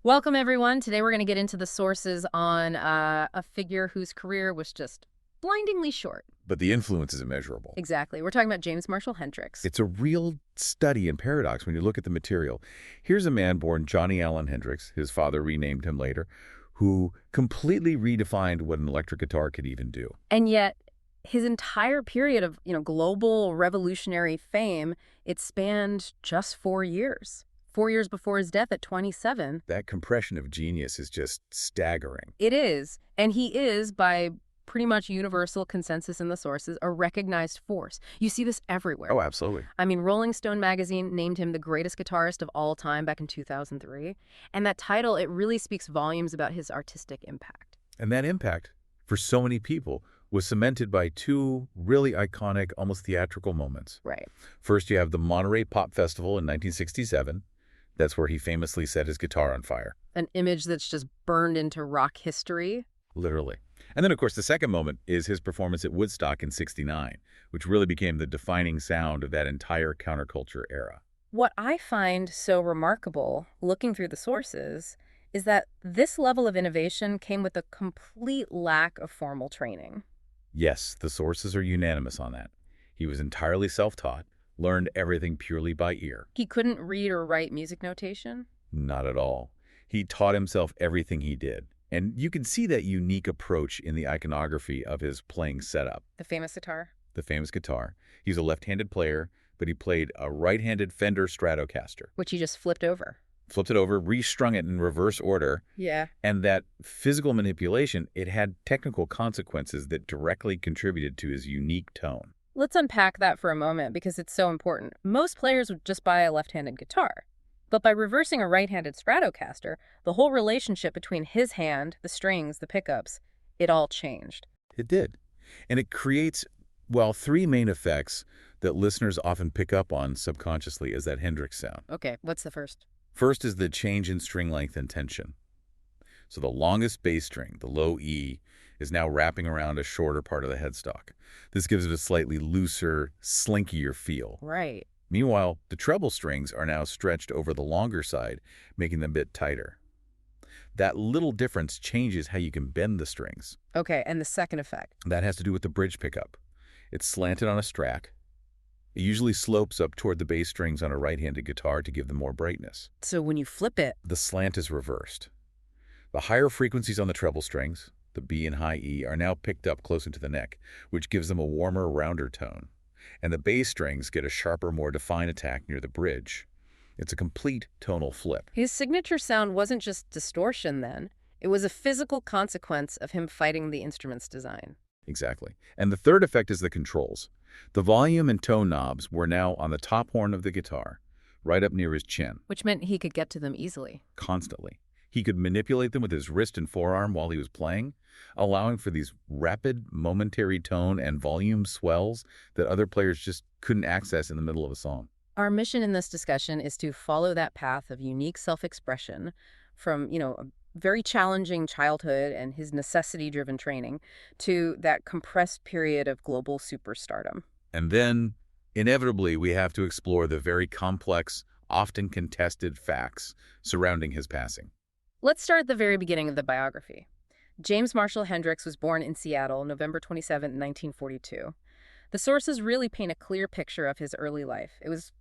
Welcome, everyone. Today we're going to get into the sources on a figure whose career was just blindingly short. But the influence is immeasurable. Exactly. We're talking about James Marshall Hendrix. It's a real study in paradox when you look at the material. Here's a man born Johnny Allen Hendrix, his father renamed him later, who completely redefined what an electric guitar could even do. And yet, his entire period of, global revolutionary fame, it spanned just 4 years. 4 years before his death at 27. That compression of genius is just staggering. It is. And he is, by pretty much universal consensus in the sources, a recognized force. You see this everywhere. Oh, absolutely. I mean, Rolling Stone magazine named him the greatest guitarist of all time back in 2003. And that title, it really speaks volumes about his artistic impact. And that impact, for so many people, was cemented by two really iconic, almost theatrical moments. Right. First, you have the Monterey Pop Festival in 1967. That's where he famously set his guitar on fire. An image that's just burned into rock history. Literally. And then, of course, the second moment is his performance at Woodstock in '69, which really became the defining sound of that entire counterculture era. What I find so remarkable, looking through the sources, is that this level of innovation came with a complete lack of formal training. Yes, the sources are unanimous on that. He was entirely self-taught, learned everything purely by ear. He couldn't read or write music notation? Not at all. He taught himself everything he did. And you can see that unique approach in the iconography of his playing setup. The famous guitar? The famous guitar. He's a left-handed player, but he played a right-handed Fender Stratocaster. Which he just flipped over. Flipped it over, restrung it in reverse order. Yeah. And that physical manipulation, it had technical consequences that directly contributed to his unique tone. Let's unpack that for a moment because it's so important. Most players would just buy a left-handed guitar. But by reversing a right-handed Stratocaster, the whole relationship between his hand, the strings, the pickups, it all changed. It did. And it creates, well, three main effects that listeners often pick up on subconsciously as that Hendrix sound. Okay, what's the first? First is the change in string length and tension. So the longest bass string, the low E, is now wrapping around a shorter part of the headstock. This gives it a slightly looser, slinkier feel. Right. Meanwhile, the treble strings are now stretched over the longer side, making them a bit tighter. That little difference changes how you can bend the strings. Okay, and the second effect? That has to do with the bridge pickup. It's slanted on a Strat. It usually slopes up toward the bass strings on a right-handed guitar to give them more brightness. So when you flip it, the slant is reversed. The higher frequencies on the treble strings, the B and high E, are now picked up closer to the neck, which gives them a warmer, rounder tone. And the bass strings get a sharper, more defined attack near the bridge. It's a complete tonal flip. His signature sound wasn't just distortion then. It was a physical consequence of him fighting the instrument's design. Exactly. And the third effect is the controls. The volume and tone knobs were now on the top horn of the guitar, right up near his chin. Which meant he could get to them easily. Constantly. He could manipulate them with his wrist and forearm while he was playing, allowing for these rapid, momentary tone and volume swells that other players just couldn't access in the middle of a song. Our mission in this discussion is to follow that path of unique self-expression from, a very challenging childhood and his necessity-driven training to that compressed period of global superstardom. And then, inevitably, we have to explore the very complex, often contested facts surrounding his passing. Let's start at the very beginning of the biography. James Marshall Hendrix was born in Seattle, November 27, 1942. The sources really paint a clear picture of his early life. It was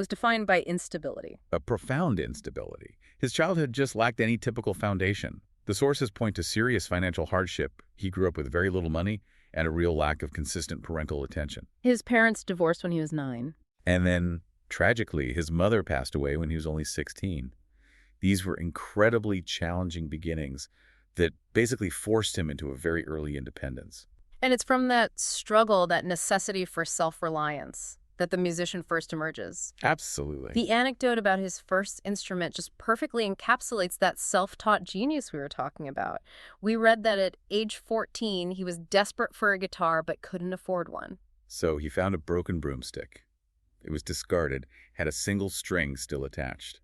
defined by instability. A profound instability. His childhood just lacked any typical foundation. The sources point to serious financial hardship. He grew up with very little money and a real lack of consistent parental attention. His parents divorced when he was 9. And then, tragically, his mother passed away when he was only 16. These were incredibly challenging beginnings that basically forced him into a very early independence. And it's from that struggle, that necessity for self-reliance, that the musician first emerges. Absolutely. The anecdote about his first instrument just perfectly encapsulates that self-taught genius we were talking about. We read that at age 14, he was desperate for a guitar but couldn't afford one. So he found a broken broomstick. It was discarded, had a single string still attached.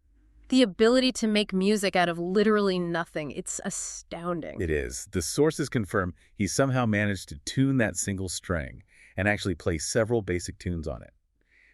The ability to make music out of literally nothing, it's astounding. It is. The sources confirm he somehow managed to tune that single string and actually play several basic tunes on it.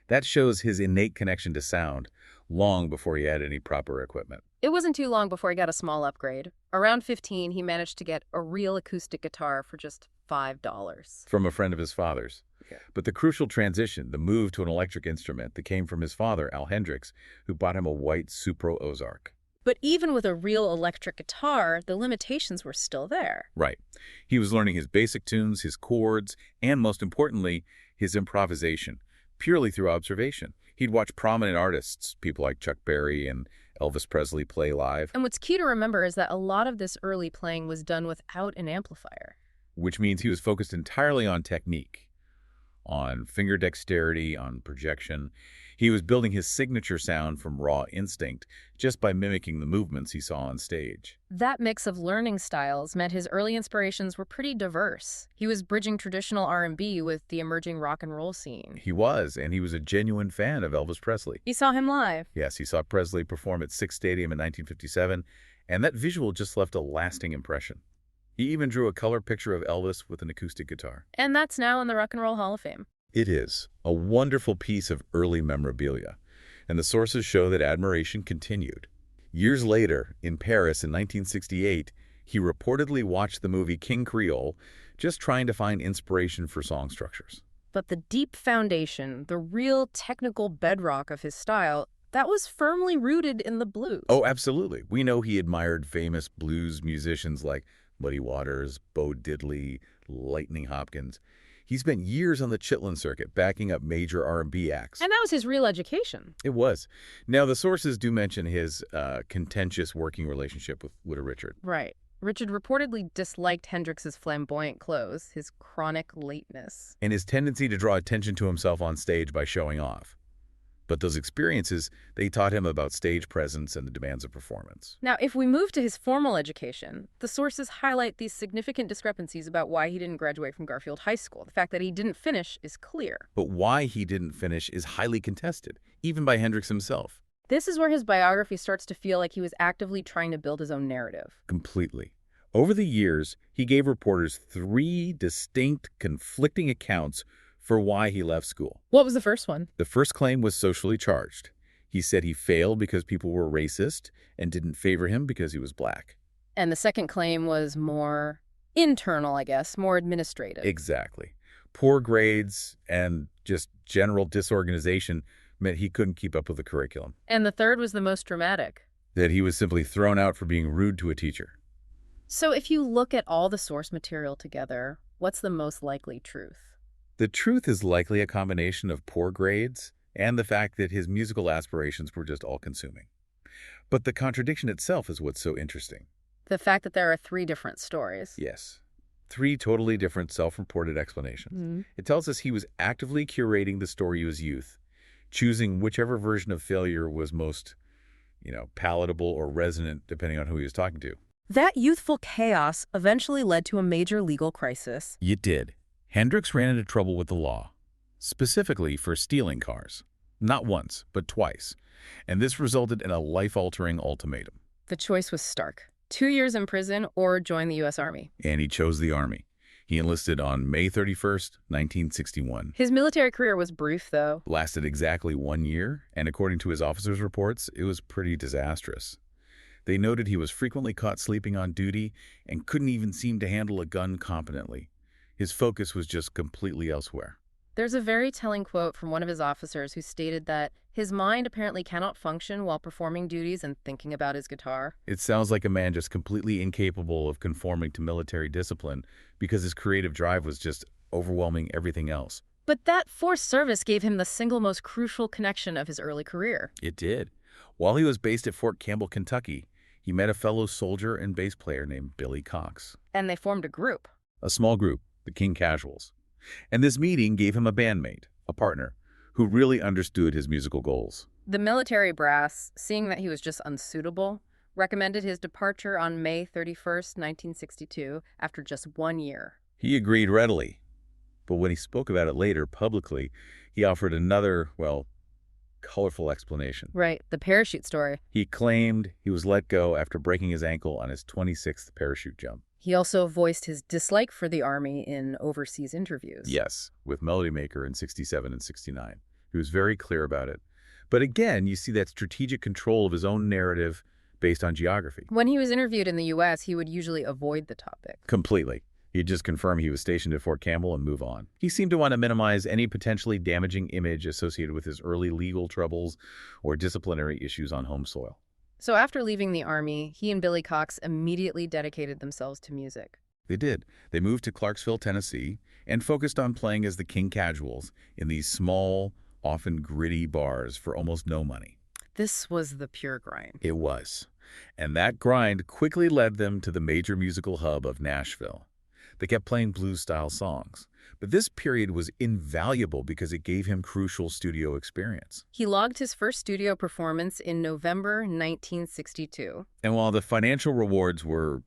That shows his innate connection to sound long before he had any proper equipment. It wasn't too long before he got a small upgrade. Around 15, he managed to get a real acoustic guitar for just $5. From a friend of his father's. Yeah. But the crucial transition, the move to an electric instrument that came from his father, Al Hendrix, who bought him a white Supro Ozark. But even with a real electric guitar, the limitations were still there. Right. He was learning his basic tunes, his chords, and most importantly, his improvisation, purely through observation. He'd watch prominent artists, people like Chuck Berry and Elvis Presley, play live. And what's key to remember is that a lot of this early playing was done without an amplifier. Which means he was focused entirely on technique, on finger dexterity, on projection. He was building his signature sound from raw instinct just by mimicking the movements he saw on stage. That mix of learning styles meant his early inspirations were pretty diverse. He was bridging traditional R&B with the emerging rock and roll scene. He was, and he was a genuine fan of Elvis Presley. He saw him live. Yes, he saw Presley perform at Sick Stadium in 1957, and that visual just left a lasting impression. He even drew a color picture of Elvis with an acoustic guitar. And that's now in the Rock and Roll Hall of Fame. It is a wonderful piece of early memorabilia, and the sources show that admiration continued. Years later, in Paris in 1968, he reportedly watched the movie King Creole, just trying to find inspiration for song structures. But the deep foundation, the real technical bedrock of his style, that was firmly rooted in the blues. Oh, absolutely. We know he admired famous blues musicians like Muddy Waters, Bo Diddley, Lightning Hopkins. He spent years on the Chitlin circuit, backing up major R&B acts. And that was his real education. It was. Now, the sources do mention his contentious working relationship with Little Richard. Right. Richard reportedly disliked Hendrix's flamboyant clothes, his chronic lateness, and his tendency to draw attention to himself on stage by showing off. But those experiences, they taught him about stage presence and the demands of performance. Now, if we move to his formal education, the sources highlight these significant discrepancies about why he didn't graduate from Garfield High School. The fact that he didn't finish is clear. But why he didn't finish is highly contested, even by Hendrix himself. This is where his biography starts to feel like he was actively trying to build his own narrative. Completely. Over the years, he gave reporters 3 distinct, conflicting accounts for why he left school. What was the first one? The first claim was socially charged. He said he failed because people were racist and didn't favor him because he was black. And the second claim was more internal, I guess, more administrative. Exactly. Poor grades and just general disorganization meant he couldn't keep up with the curriculum. And the third was the most dramatic. That he was simply thrown out for being rude to a teacher. So if you look at all the source material together, what's the most likely truth? The truth is likely a combination of poor grades and the fact that his musical aspirations were just all-consuming. But the contradiction itself is what's so interesting. The fact that there are 3 different stories. Yes. 3 totally different self-reported explanations. Mm-hmm. It tells us he was actively curating the story of his youth, choosing whichever version of failure was most, palatable or resonant depending on who he was talking to. That youthful chaos eventually led to a major legal crisis. It did. Hendrix ran into trouble with the law, specifically for stealing cars. Not once, but twice. And this resulted in a life-altering ultimatum. The choice was stark. 2 years in prison or join the U.S. Army. And he chose the Army. He enlisted on May 31st, 1961. His military career was brief, though. Lasted exactly 1 year, and according to his officers' reports, it was pretty disastrous. They noted he was frequently caught sleeping on duty and couldn't even seem to handle a gun competently. His focus was just completely elsewhere. There's a very telling quote from one of his officers who stated that his mind apparently cannot function while performing duties and thinking about his guitar. It sounds like a man just completely incapable of conforming to military discipline because his creative drive was just overwhelming everything else. But that forced service gave him the single most crucial connection of his early career. It did. While he was based at Fort Campbell, Kentucky, he met a fellow soldier and bass player named Billy Cox. And they formed a group. A small group, the King Casuals. And this meeting gave him a bandmate, a partner, who really understood his musical goals. The military brass, seeing that he was just unsuitable, recommended his departure on May 31st, 1962, after just 1 year. He agreed readily. But when he spoke about it later publicly, he offered another, colorful explanation. Right, the parachute story. He claimed he was let go after breaking his ankle on his 26th parachute jump. He also voiced his dislike for the Army in overseas interviews. Yes, with Melody Maker in 67 and 69. He was very clear about it. But again, you see that strategic control of his own narrative based on geography. When he was interviewed in the U.S., he would usually avoid the topic. Completely. He'd just confirm he was stationed at Fort Campbell and move on. He seemed to want to minimize any potentially damaging image associated with his early legal troubles or disciplinary issues on home soil. So after leaving the Army, he and Billy Cox immediately dedicated themselves to music. They did. They moved to Clarksville, Tennessee, and focused on playing as the King Casuals in these small, often gritty bars for almost no money. This was the pure grind. It was. And that grind quickly led them to the major musical hub of Nashville. They kept playing blues-style songs. But this period was invaluable because it gave him crucial studio experience. He logged his first studio performance in November 1962. And while the financial rewards were,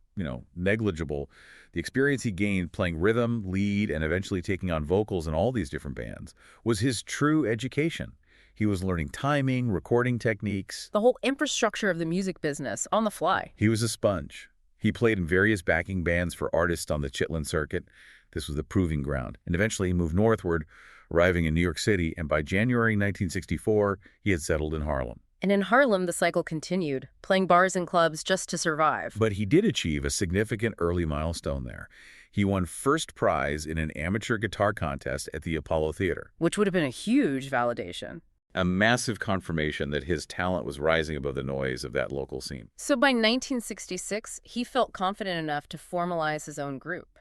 negligible, the experience he gained playing rhythm, lead, and eventually taking on vocals in all these different bands was his true education. He was learning timing, recording techniques. The whole infrastructure of the music business on the fly. He was a sponge. He played in various backing bands for artists on the Chitlin circuit. This was the proving ground. And eventually he moved northward, arriving in New York City, and by January 1964, he had settled in Harlem. And in Harlem, the cycle continued, playing bars and clubs just to survive. But he did achieve a significant early milestone there. He won first prize in an amateur guitar contest at the Apollo Theater. Which would have been a huge validation. A massive confirmation that his talent was rising above the noise of that local scene. So by 1966, he felt confident enough to formalize his own group.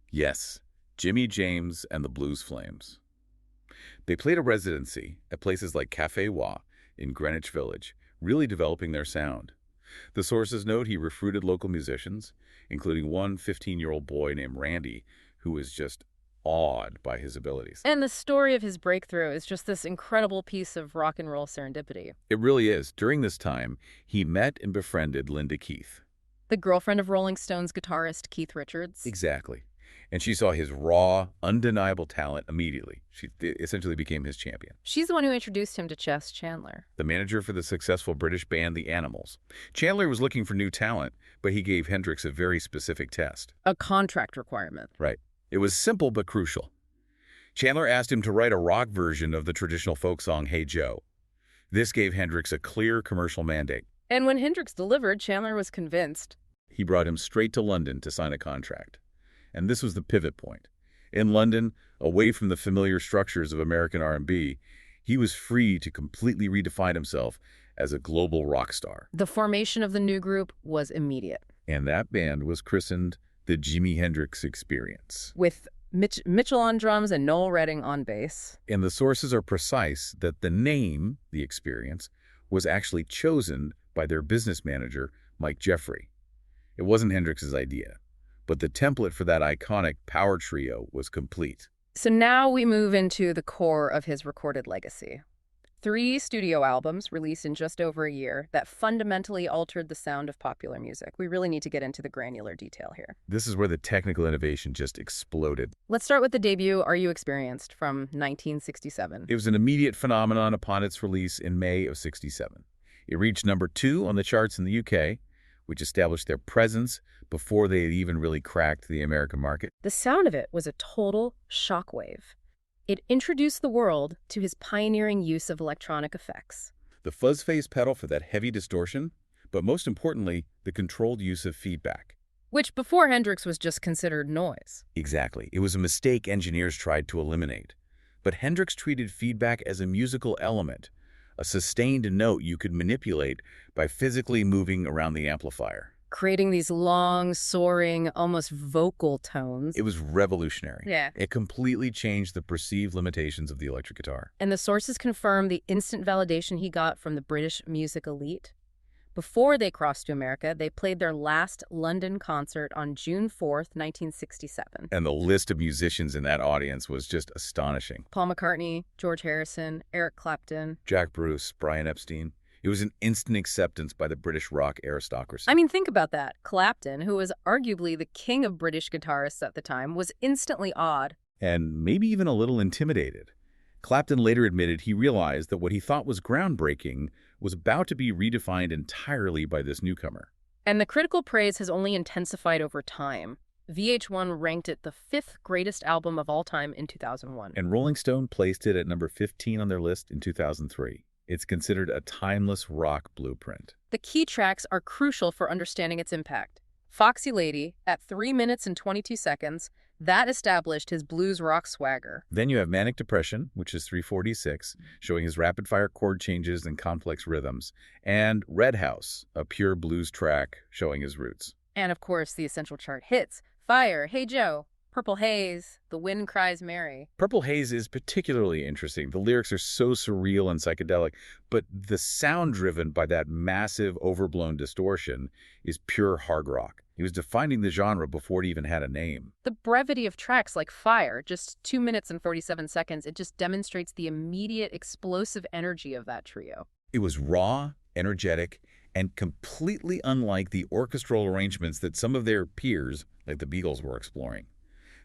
Yes, Jimmy James and the Blues Flames. They played a residency at places like Café Wah in Greenwich Village, really developing their sound. The sources note he recruited local musicians, including one 15-year-old boy named Randy, who was just awed by his abilities. And the story of his breakthrough is just this incredible piece of rock and roll serendipity. It really is. During this time, he met and befriended Linda Keith. The girlfriend of Rolling Stones guitarist Keith Richards. Exactly. And she saw his raw, undeniable talent immediately. She essentially became his champion. She's the one who introduced him to Chess Chandler, the manager for the successful British band The Animals. Chandler was looking for new talent, but he gave Hendrix a very specific test. a contract requirement. Right. It was simple but crucial. Chandler asked him to write a rock version of the traditional folk song, Hey Joe. This gave Hendrix a clear commercial mandate. And when Hendrix delivered, Chandler was convinced. He brought him straight to London to sign a contract. And this was the pivot point. In London, away from the familiar structures of American R&B, he was free to completely redefine himself as a global rock star. The formation of the new group was immediate. And that band was christened the Jimi Hendrix Experience. With Mitchell on drums and Noel Redding on bass. And the sources are precise that the name, the Experience, was actually chosen by their business manager, Mike Jeffrey. It wasn't Hendrix's idea, but the template for that iconic power trio was complete. So now we move into the core of his recorded legacy. 3 studio albums released in just over a year that fundamentally altered the sound of popular music. We really need to get into the granular detail here. This is where the technical innovation just exploded. Let's start with the debut, Are You Experienced, from 1967. It was an immediate phenomenon upon its release in May of '67. It reached number 2 on the charts in the UK, which established their presence before they had even really cracked the American market. The sound of it was a total shockwave. It introduced the world to his pioneering use of electronic effects. The fuzz phase pedal for that heavy distortion, but most importantly, the controlled use of feedback. Which before Hendrix was just considered noise. Exactly. It was a mistake engineers tried to eliminate. But Hendrix treated feedback as a musical element, a sustained note you could manipulate by physically moving around the amplifier. Creating these long, soaring, almost vocal tones. It was revolutionary. Yeah. It completely changed the perceived limitations of the electric guitar. And the sources confirm the instant validation he got from the British music elite. Before they crossed to America, they played their last London concert on June 4th, 1967. And the list of musicians in that audience was just astonishing. Paul McCartney, George Harrison, Eric Clapton. Jack Bruce, Brian Epstein. It was an instant acceptance by the British rock aristocracy. I mean, think about that. Clapton, who was arguably the king of British guitarists at the time, was instantly awed. And maybe even a little intimidated. Clapton later admitted he realized that what he thought was groundbreaking was about to be redefined entirely by this newcomer. And the critical praise has only intensified over time. VH1 ranked it the 5th greatest album of all time in 2001. And Rolling Stone placed it at number 15 on their list in 2003. It's considered a timeless rock blueprint. The key tracks are crucial for understanding its impact. Foxy Lady, at 3 minutes and 22 seconds, that established his blues rock swagger. Then you have Manic Depression, which is 346, showing his rapid-fire chord changes and complex rhythms, and Red House, a pure blues track showing his roots. And of course, the essential chart hits: Fire, Hey Joe, Purple Haze, The Wind Cries Mary. Purple Haze is particularly interesting. The lyrics are so surreal and psychedelic, but the sound driven by that massive, overblown distortion is pure hard rock. He was defining the genre before it even had a name. The brevity of tracks like Fire, just 2 minutes and 47 seconds, it just demonstrates the immediate explosive energy of that trio. It was raw, energetic, and completely unlike the orchestral arrangements that some of their peers, like the Beatles, were exploring.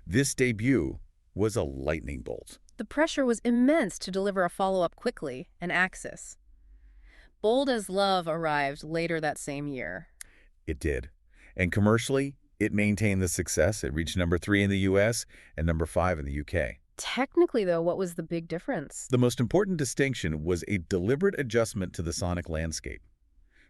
This debut was a lightning bolt. The pressure was immense to deliver a follow-up quickly, an Axis. Bold as Love arrived later that same year. It did. And commercially, it maintained the success. It reached number 3 in the US and number 5 in the UK. Technically, though, what was the big difference? The most important distinction was a deliberate adjustment to the sonic landscape.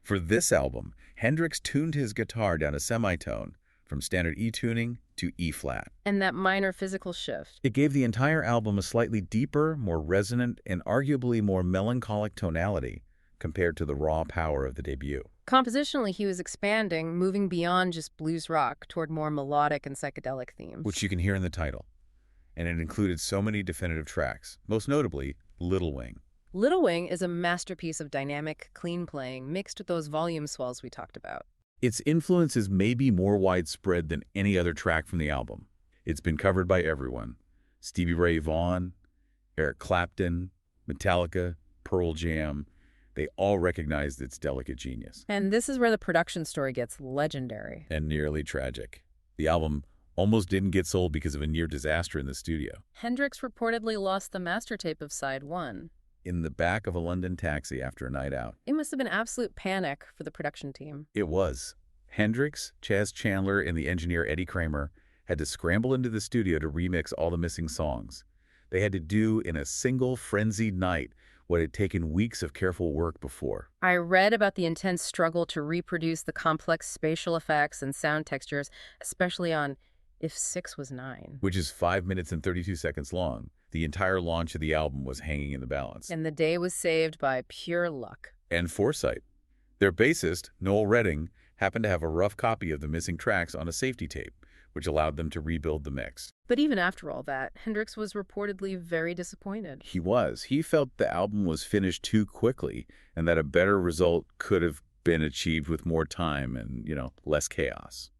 For this album, Hendrix tuned his guitar down a semitone from standard E tuning to E-flat. And that minor physical shift. It gave the entire album a slightly deeper, more resonant, and arguably more melancholic tonality compared to the raw power of the debut. Compositionally, he was expanding, moving beyond just blues rock toward more melodic and psychedelic themes. Which you can hear in the title. And it included so many definitive tracks, most notably Little Wing. Little Wing is a masterpiece of dynamic, clean playing mixed with those volume swells we talked about. Its influence is maybe more widespread than any other track from the album. It's been covered by everyone. Stevie Ray Vaughan, Eric Clapton, Metallica, Pearl Jam. They all recognized its delicate genius. And this is where the production story gets legendary. And nearly tragic. The album almost didn't get sold because of a near disaster in the studio. Hendrix reportedly lost the master tape of side 1. In the back of a London taxi after a night out. It must have been absolute panic for the production team. It was. Hendrix, Chaz Chandler, and the engineer Eddie Kramer had to scramble into the studio to remix all the missing songs. They had to do in a single frenzied night what had taken weeks of careful work before. I read about the intense struggle to reproduce the complex spatial effects and sound textures, especially on If 6 Was 9. Which is 5 minutes and 32 seconds long. The entire launch of the album was hanging in the balance. And the day was saved by pure luck. And foresight. Their bassist, Noel Redding, happened to have a rough copy of the missing tracks on a safety tape, which allowed them to rebuild the mix. But even after all that, Hendrix was reportedly very disappointed. He was. He felt the album was finished too quickly and that a better result could have been achieved with more time and, less chaos.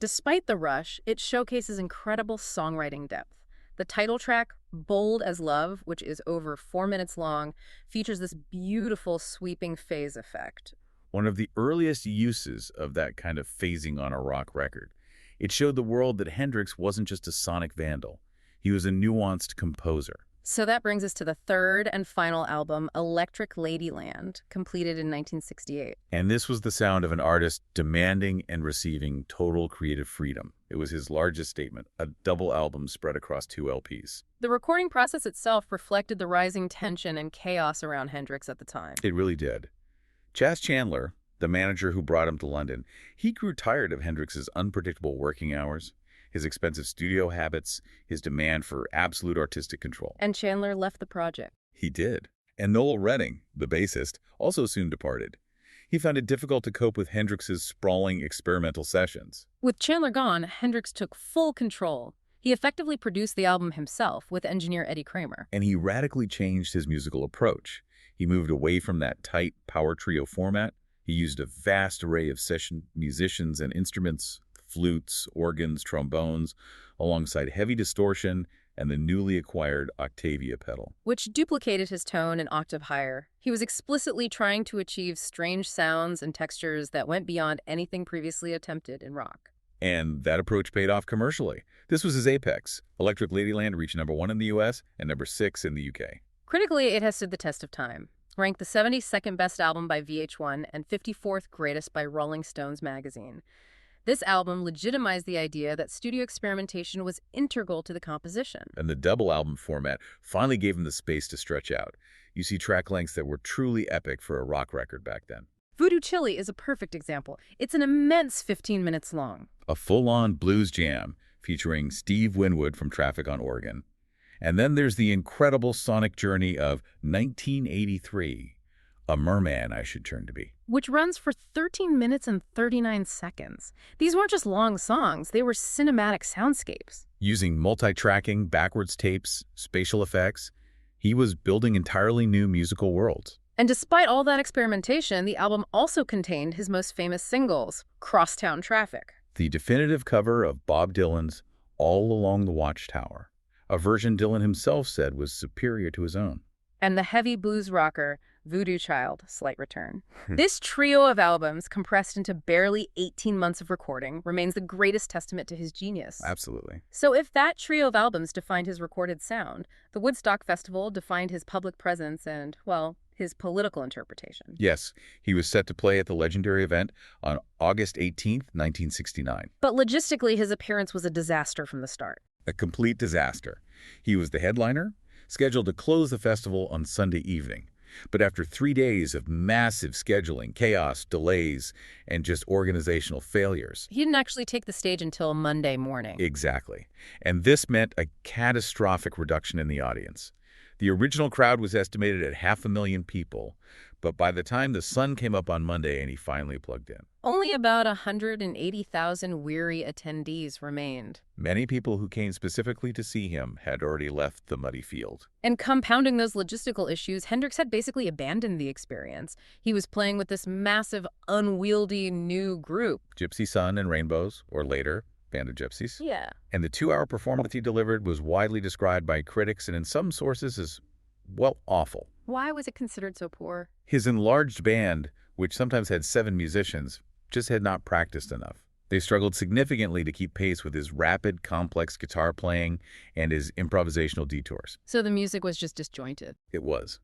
Despite the rush, it showcases incredible songwriting depth. The title track, Bold as Love, which is over 4 minutes long, features this beautiful sweeping phase effect. One of the earliest uses of that kind of phasing on a rock record. It showed the world that Hendrix wasn't just a sonic vandal. He was a nuanced composer. So that brings us to the third and final album, Electric Ladyland, completed in 1968. And this was the sound of an artist demanding and receiving total creative freedom. It was his largest statement, a double album spread across 2 LPs. The recording process itself reflected the rising tension and chaos around Hendrix at the time. It really did. Chaz Chandler, the manager who brought him to London, he grew tired of Hendrix's unpredictable working hours, his expensive studio habits, his demand for absolute artistic control. And Chandler left the project. He did. And Noel Redding, the bassist, also soon departed. He found it difficult to cope with Hendrix's sprawling experimental sessions. With Chandler gone, Hendrix took full control. He effectively produced the album himself with engineer Eddie Kramer. And he radically changed his musical approach. He moved away from that tight power trio format. He used a vast array of session musicians and instruments, flutes, organs, trombones, alongside heavy distortion and the newly acquired Octavia pedal, which duplicated his tone an octave higher. He was explicitly trying to achieve strange sounds and textures that went beyond anything previously attempted in rock. And that approach paid off commercially. This was his apex. Electric Ladyland reached number 1 in the US and number 6 in the UK. Critically, it has stood the test of time. Ranked the 72nd best album by VH1 and 54th greatest by Rolling Stones magazine. This album legitimized the idea that studio experimentation was integral to the composition. And the double album format finally gave him the space to stretch out. You see track lengths that were truly epic for a rock record back then. Voodoo Chili is a perfect example. It's an immense 15 minutes long. A full-on blues jam featuring Steve Winwood from Traffic on Oregon. And then there's the incredible sonic journey of 1983, A Merman I Should Turn to Be, Which runs for 13 minutes and 39 seconds. These weren't just long songs, they were cinematic soundscapes. Using multi-tracking, backwards tapes, spatial effects, he was building entirely new musical worlds. And despite all that experimentation, the album also contained his most famous singles, Crosstown Traffic. The definitive cover of Bob Dylan's All Along the Watchtower, a version Dylan himself said was superior to his own. And the heavy blues rocker, Voodoo Child, Slight Return. This trio of albums, compressed into barely 18 months of recording, remains the greatest testament to his genius. Absolutely. So if that trio of albums defined his recorded sound, the Woodstock Festival defined his public presence and, well, his political interpretation. Yes, he was set to play at the legendary event on August 18th, 1969. But logistically, his appearance was a disaster from the start. A complete disaster. He was the headliner, scheduled to close the festival on Sunday evening. But after 3 days of massive scheduling, chaos, delays, and just organizational failures. He didn't actually take the stage until Monday morning. Exactly. And this meant a catastrophic reduction in the audience. The original crowd was estimated at 500,000 people, but by the time the sun came up on Monday and he finally plugged in, Only about 180,000 weary attendees remained. many people who came specifically to see him had already left the muddy field. And compounding those logistical issues, Hendrix had basically abandoned the experience. He was playing with this massive, unwieldy new group. Gypsy Sun and Rainbows, or later, Band of Gypsies. Yeah. And the 2-hour performance he delivered was widely described by critics and in some sources as, well, awful. Why was it considered so poor? His enlarged band, which sometimes had 7 musicians, just had not practiced enough. They struggled significantly to keep pace with his rapid, complex guitar playing and his improvisational detours. So the music was just disjointed. It was.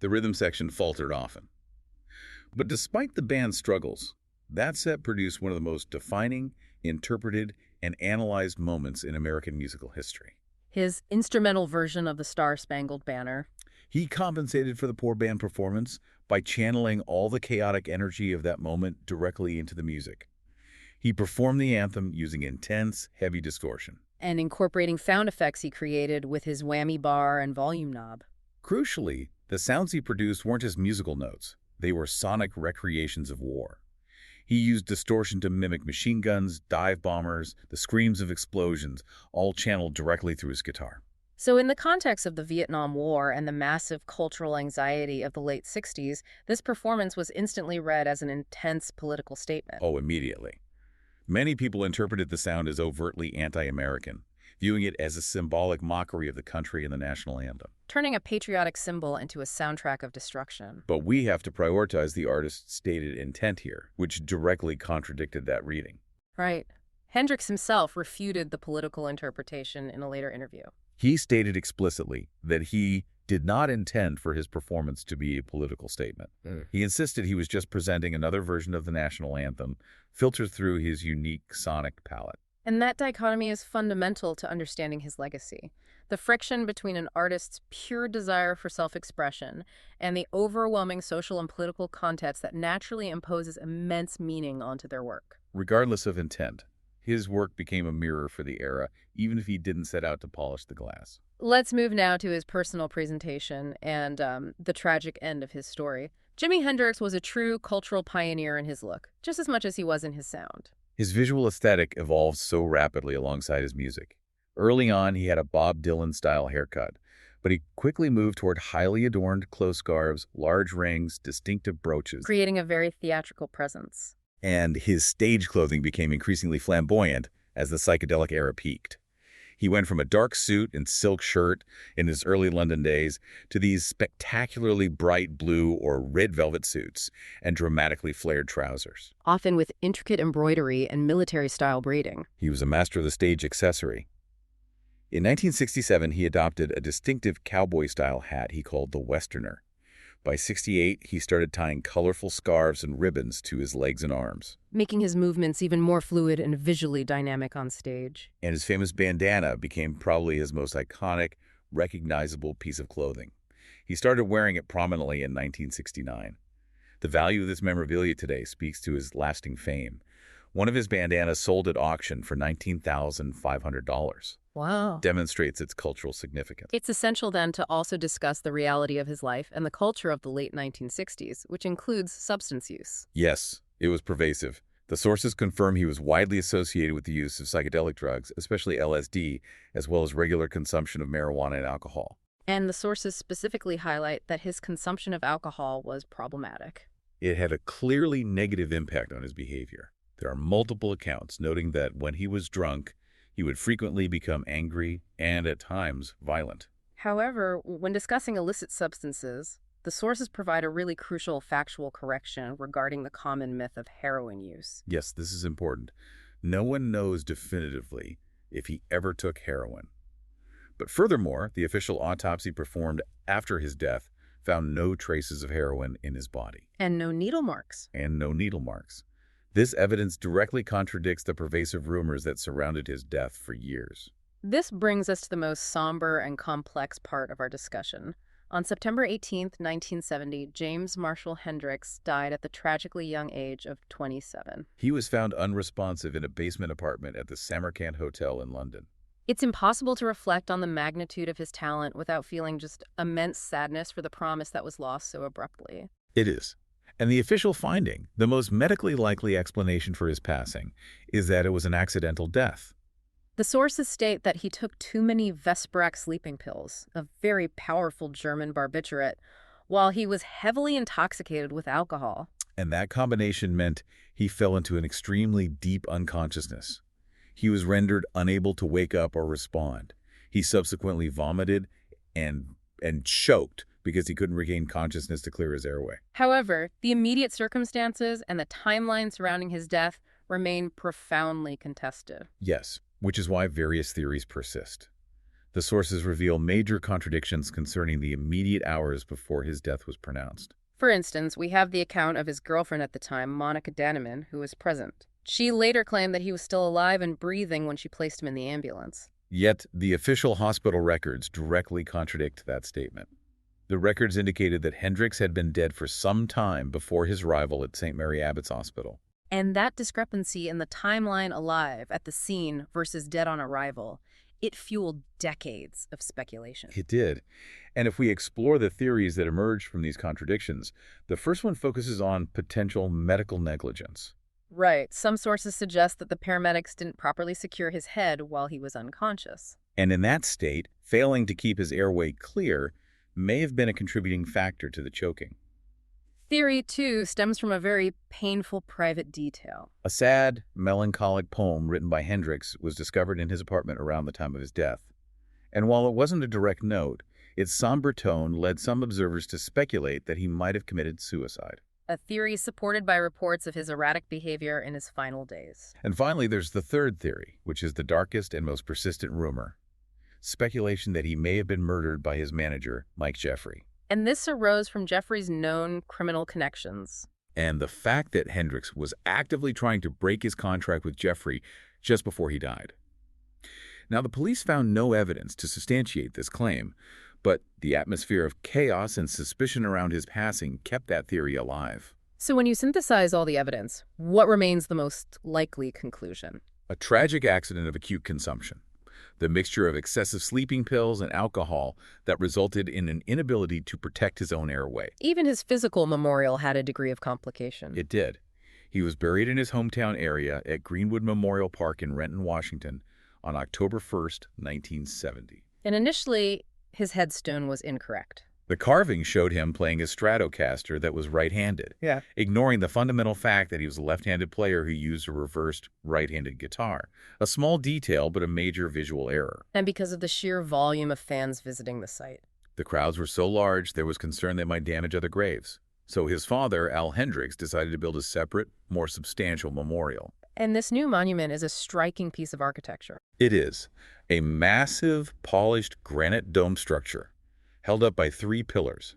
The rhythm section faltered often. But despite the band's struggles, that set produced one of the most defining, interpreted, and analyzed moments in American musical history. His instrumental version of the Star-Spangled Banner. He compensated for the poor band performance by channeling all the chaotic energy of that moment directly into the music. He performed the anthem using intense, heavy distortion. And incorporating sound effects he created with his whammy bar and volume knob. Crucially, the sounds he produced weren't just musical notes. They were sonic recreations of war. He used distortion to mimic machine guns, dive bombers, the screams of explosions, all channeled directly through his guitar. So in the context of the Vietnam War and the massive cultural anxiety of the late 60s, this performance was instantly read as an intense political statement. Oh, immediately. Many people interpreted the sound as overtly anti-American, viewing it as a symbolic mockery of the country and the national anthem. Turning a patriotic symbol into a soundtrack of destruction. But we have to prioritize the artist's stated intent here, which directly contradicted that reading. Right. Hendrix himself refuted the political interpretation in a later interview. He stated explicitly that he did not intend for his performance to be a political statement. He insisted he was just presenting another version of the national anthem, filtered through his unique sonic palette. And that dichotomy is fundamental to understanding his legacy. The friction between an artist's pure desire for self-expression and the overwhelming social and political context that naturally imposes immense meaning onto their work. Regardless of intent, his work became a mirror for the era, even if he didn't set out to polish the glass. Let's move now to his personal presentation and the tragic end of his story. Jimi Hendrix was a true cultural pioneer in his look, just as much as he was in his sound. His visual aesthetic evolved so rapidly alongside his music. Early on, he had a Bob Dylan-style haircut, but he quickly moved toward highly adorned close scarves, large rings, distinctive brooches, Creating a very theatrical presence. and his stage clothing became increasingly flamboyant as the psychedelic era peaked. He went from a dark suit and silk shirt in his early London days to these spectacularly bright blue or red velvet suits and dramatically flared trousers. Often with intricate embroidery and military-style braiding. He was a master of the stage accessory. In 1967, he adopted a distinctive cowboy-style hat he called the Westerner, By 68, he started tying colorful scarves and ribbons to his legs and arms. Making his movements even more fluid and visually dynamic on stage. And his famous bandana became probably his most iconic, recognizable piece of clothing. He started wearing it prominently in 1969. The value of this memorabilia today speaks to his lasting fame. One of his bandanas sold at auction for $19,500. Wow. Demonstrates its cultural significance. It's essential then to also discuss the reality of his life and the culture of the late 1960s, which includes substance use. Yes, it was pervasive. The sources confirm he was widely associated with the use of psychedelic drugs, especially LSD, as well as regular consumption of marijuana and alcohol. And the sources specifically highlight that his consumption of alcohol was problematic. It had a clearly negative impact on his behavior. There are multiple accounts noting that when he was drunk, he would frequently become angry and, at times, violent. However, when discussing illicit substances, the sources provide a really crucial factual correction regarding the common myth of heroin use. Yes, this is important. No one knows definitively if he ever took heroin. But furthermore, the official autopsy performed after his death found no traces of heroin in his body. And no needle marks. This evidence directly contradicts the pervasive rumors that surrounded his death for years. This brings us to the most somber and complex part of our discussion. On September 18, 1970, James Marshall Hendrix died at the tragically young age of 27. He was found unresponsive in a basement apartment at the Samarkand Hotel in London. It's impossible to reflect on the magnitude of his talent without feeling just immense sadness for the promise that was lost so abruptly. It is. And the official finding, the most medically likely explanation for his passing, is that it was an accidental death. The sources state that he took too many Vesperach sleeping pills, a very powerful German barbiturate, while he was heavily intoxicated with alcohol. And that combination meant he fell into an extremely deep unconsciousness. He was rendered unable to wake up or respond. He subsequently vomited and choked because he couldn't regain consciousness to clear his airway. However, the immediate circumstances and the timeline surrounding his death remain profoundly contested. Yes, which is why various theories persist. The sources reveal major contradictions concerning the immediate hours before his death was pronounced. For instance, we have the account of his girlfriend at the time, Monica Danneman, who was present. She later claimed that he was still alive and breathing when she placed him in the ambulance. Yet, the official hospital records directly contradict that statement. The records indicated that Hendrix had been dead for some time before his arrival at St. Mary Abbott's Hospital. And that discrepancy in the timeline alive at the scene versus dead on arrival, it fueled decades of speculation. It did. And if we explore the theories that emerged from these contradictions, the first one focuses on potential medical negligence. Right. Some sources suggest that the paramedics didn't properly secure his head while he was unconscious. And in that state, failing to keep his airway clear may have been a contributing factor to the choking. Theory 2 stems from a very painful private detail. A sad, melancholic poem written by Hendrix was discovered in his apartment around the time of his death. And while it wasn't a direct note, its somber tone led some observers to speculate that he might have committed suicide. A theory supported by reports of his erratic behavior in his final days. And finally, there's the third theory, which is the darkest and most persistent rumor. Speculation that he may have been murdered by his manager, Mike Jeffrey. And this arose from Jeffrey's known criminal connections. And the fact that Hendrix was actively trying to break his contract with Jeffrey just before he died. Now, the police found no evidence to substantiate this claim, but the atmosphere of chaos and suspicion around his passing kept that theory alive. So when you synthesize all the evidence, what remains the most likely conclusion? A tragic accident of acute consumption. The mixture of excessive sleeping pills and alcohol that resulted in an inability to protect his own airway. Even his physical memorial had a degree of complication. It did. He was buried in his hometown area at Greenwood Memorial Park in Renton, Washington on October 1st, 1970. And initially, his headstone was incorrect. The carving showed him playing a Stratocaster that was right-handed, ignoring the fundamental fact that he was a left-handed player who used a reversed right-handed guitar. A small detail, but a major visual error. And because of the sheer volume of fans visiting the site. The crowds were so large, there was concern they might damage other graves. So his father, Al Hendrix, decided to build a separate, more substantial memorial. And this new monument is a striking piece of architecture. It is. A massive, polished granite dome structure, held up by 3 pillars.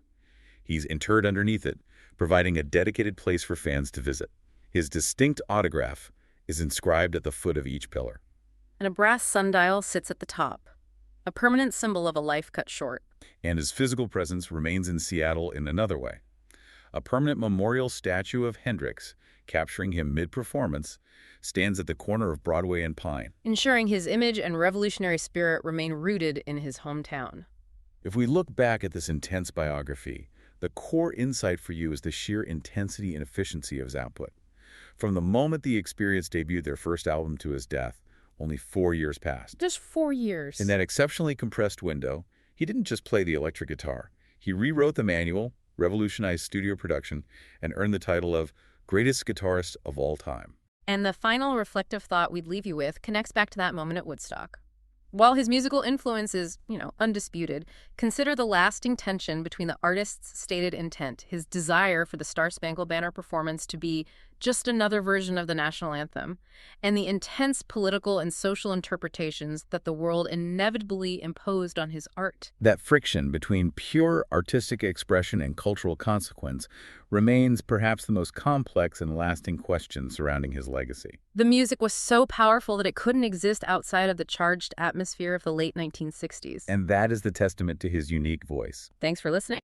He's interred underneath it, providing a dedicated place for fans to visit. His distinct autograph is inscribed at the foot of each pillar. And a brass sundial sits at the top, a permanent symbol of a life cut short. And his physical presence remains in Seattle in another way. A permanent memorial statue of Hendrix, capturing him mid-performance, stands at the corner of Broadway and Pine, Ensuring his image and revolutionary spirit remain rooted in his hometown. If we look back at this intense biography, the core insight for you is the sheer intensity and efficiency of his output. From the moment the Experience debuted their first album to his death, only 4 years passed. Just 4 years. In that exceptionally compressed window, he didn't just play the electric guitar. He rewrote the manual, revolutionized studio production, and earned the title of greatest guitarist of all time. And the final reflective thought we'd leave you with connects back to that moment at Woodstock. While his musical influence is, undisputed, consider the lasting tension between the artist's stated intent, his desire for the Star-Spangled Banner performance to be just another version of the national anthem, and the intense political and social interpretations that the world inevitably imposed on his art. That friction between pure artistic expression and cultural consequence remains perhaps the most complex and lasting question surrounding his legacy. The music was so powerful that it couldn't exist outside of the charged atmosphere of the late 1960s. And that is the testament to his unique voice. Thanks for listening.